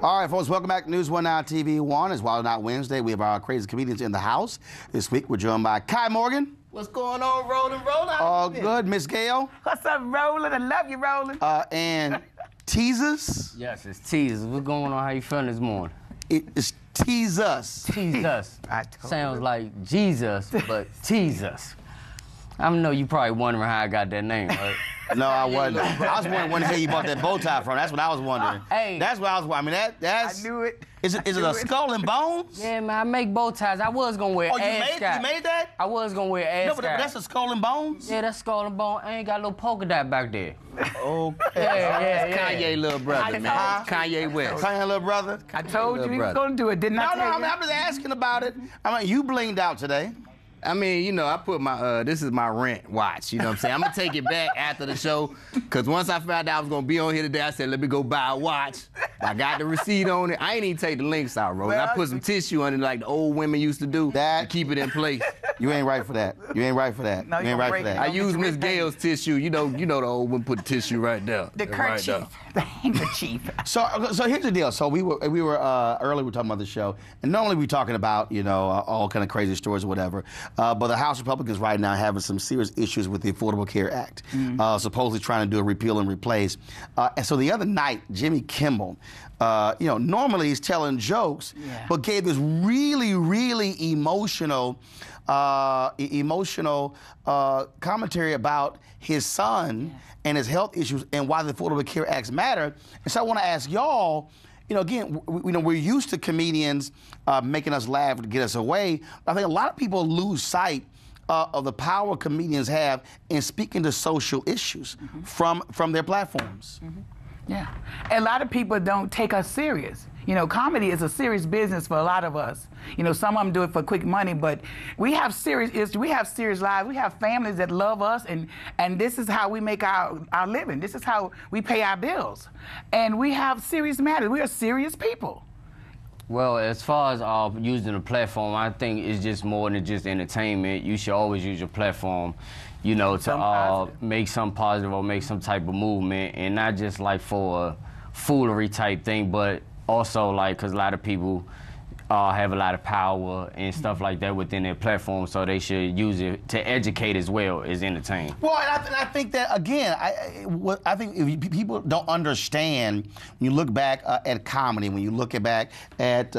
All right, folks, welcome back to NewsOne Now TV 1. It's Wild Not Wednesday. We have our crazy comedians in the house. This week, we're joined by Kai Morgan. What's going on, Roland? All good. Miss Gail. What's up, Roland? I love you, Roland. And Teasus. Yes, it's Teasus. What's going on? How you feeling this morning? It's Tease Us. Tease us. Sounds like Jesus, but tease us. I know you probably wondering how I got that name, right? No, I wasn't. I was wondering where the hell you bought that bow tie from. That's what I was wondering. Hey. That's what I was wondering. I mean, that's... I knew it. Is it a skull and bones? Yeah, man, I make bow ties. I was gonna wear Oh, ass you made that? I was gonna wear ass No, but that's a skull and bones? Yeah, that's skull and bone. I ain't got a little polka dot back there. Okay. Yeah. Kanye little brother, man. Kanye West. Kanye little brother? I told you he was going to do it, didn't I? No, I'm just asking about it. I mean, you blinged out today. I mean, you know, I put my, this is my rent watch, you know what I'm saying? I'm gonna take it back after the show, because once I found out I was gonna be on here today, I said, let me go buy a watch. I got the receipt on it. I ain't even take the links out, Roland. Well, I put some tissue on it like the old women used to do to keep it in place. You ain't right for that. You ain't right for that. No, you ain't right for that. I use Miss Gail's tissue. You know the old one put the tissue right there. The right there. kerchief. The handkerchief. So here's the deal. So we were earlier we were talking about the show, and normally we're talking about all kind of crazy stories or whatever. But the House Republicans right now having some serious issues with the Affordable Care Act, supposedly trying to do a repeal and replace. And so the other night, Jimmy Kimmel, normally he's telling jokes, but gave this really, really emotional commentary about his son and his health issues and why the Affordable Care Acts matter. And so I want to ask y'all, again, we're used to comedians making us laugh to get us away. I think a lot of people lose sight of the power comedians have in speaking to social issues from their platforms. Yeah. A lot of people don't take us serious. Comedy is a serious business for a lot of us. Some of them do it for quick money, but we have serious issues. We have serious lives. We have families that love us, and this is how we make our living. This is how we pay our bills. And we have serious matters. We are serious people. Well, as far as using a platform, I think it's just more than just entertainment. You should always use your platform, to make something positive or make some type of movement, and not just like for a foolery type thing, but also because a lot of people have a lot of power and stuff like that within their platform, so they should use it to educate as well as entertain. Well, and I think that, again, I think if people don't understand, when you look back at comedy, when you look back at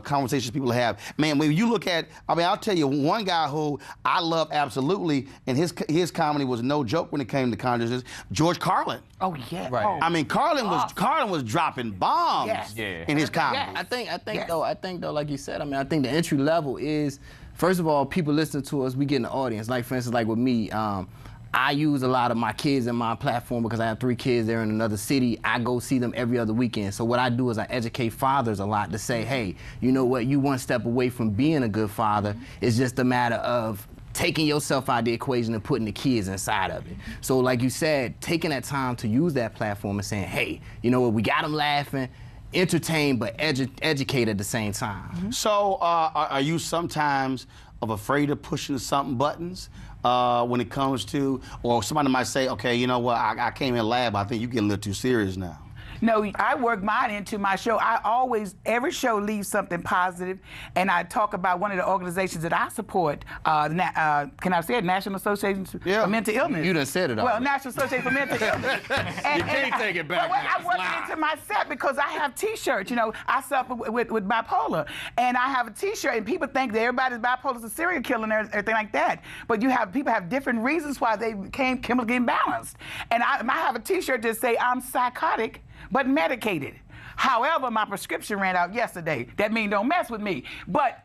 conversations people have, man, when you look at, I'll tell you, one guy who I love absolutely, and his comedy was no joke when it came to consciousness, George Carlin. Oh, yeah. Right. Oh. Carlin was dropping bombs in his comedy. Yes. I think though, like you said, I think the entry level is, first of all, people listen to us, we get an audience. Like, for instance, like with me, I use a lot of my kids in my platform because I have 3 kids. They're in another city. I go see them every other weekend. So what I do is I educate fathers a lot to say, hey, you know what, you one step away from being a good father. It's just a matter of taking yourself out of the equation and putting the kids inside of it. So like you said, taking that time to use that platform and saying, hey, you know what, we got them laughing, entertain, but educate at the same time. So are you sometimes afraid of pushing something buttons when it comes to, or somebody might say, okay, you know what, I came in lab, I think you get a little too serious now. No, I work mine into my show. Every show leaves something positive, and I talk about one of the organizations that I support, can I say it, National Association for Mental Illness. You done said it already. Well, National Association for Mental Illness. You can't take it back. I work it into my set because I have T-shirts. I suffer with bipolar, and I have a T-shirt, and people think that everybody's bipolar is a serial killer and everything like that. But people have different reasons why they became chemically imbalanced. And I have a T-shirt that say I'm psychotic but medicated. However, my prescription ran out yesterday. That means don't mess with me.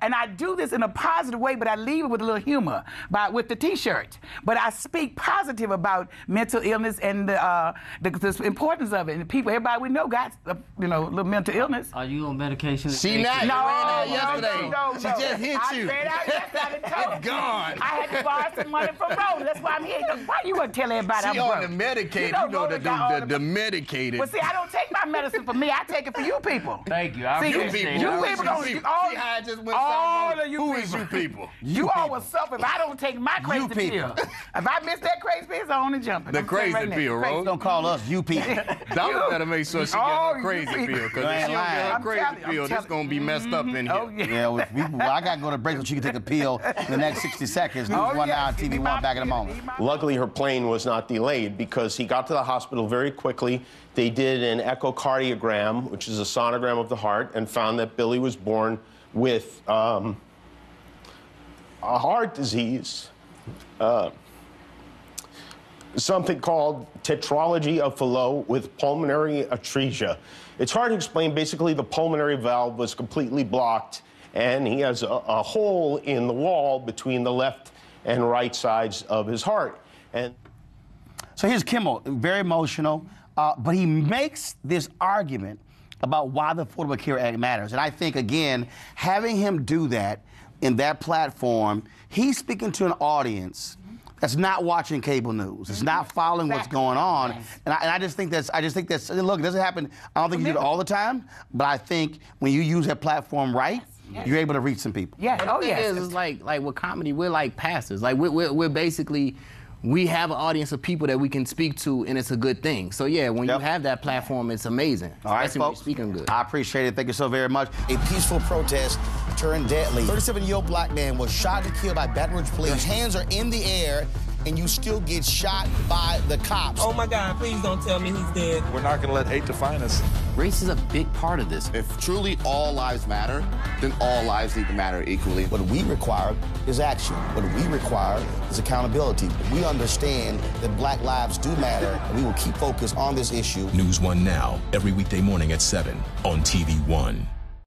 And I do this in a positive way, but I leave it with a little humor with the T-shirt. But I speak positive about mental illness and the importance of it. And everybody we know got a little mental illness. Are you on medication? She not. No. She just hit you. I ran out yesterday. It's gone. I had to borrow some money from Roland. That's why I'm here. Why you wouldn't tell everybody I'm broke? She on the medicated. The medicated. Well, see, I don't take my medicine for me. I take take it for you people. Thank you. I See, appreciate you it. people don't. See how I just went all south on of you who people. is you people? You all will suffer if I don't take my crazy people. pill. If I miss that crazy pill, it's on and jumping. The I'm saying crazy now. pill, Rose. Don't call us you people. Donna better make sure she gets Oh, her you crazy people. pill, because You if ain't she don't get her lying. crazy I'm pill, this telling gonna be messed up in here. Oh, yeah. Yeah, well, I got to go to break so she can take a pill in the next 60 seconds. News One Now on TV One, back in a moment. Luckily, her plane was not delayed because he got to the hospital very quickly. They did an echocardiogram, which is a sonogram of the heart, and found that Billy was born with a heart disease, something called tetralogy of Fallot with pulmonary atresia. It's hard to explain. Basically, the pulmonary valve was completely blocked, and he has a hole in the wall between the left and right sides of his heart. And So here's Kimmel, very emotional, but he makes this argument about why the Affordable Care Act matters. And I think, again, having him do that in that platform, he's speaking to an audience that's not watching cable news. It's not following what's going on. And I just think that's, look, it doesn't happen, I don't think you do it all the time, but I think when you use that platform right, you're able to reach some people. Yes. Oh, The thing yes. is, it's like with comedy, we're like pastors. Like we're basically, we have an audience of people that we can speak to, and it's a good thing. So yeah, when you have that platform, it's amazing. All right, especially when folks. you're speaking good. I appreciate it. Thank you so very much. A peaceful protest turned deadly. 37-year-old black man was shot and killed by Baton Rouge police. His hands are in the air, and you still get shot by the cops. Oh my God, please don't tell me he's dead. We're not going to let hate define us. Race is a big part of this. If truly all lives matter, then all lives need to matter equally. What we require is action. What we require is accountability. We understand that black lives do matter, and we will keep focused on this issue. NewsOne Now, every weekday morning at 7 on TV One.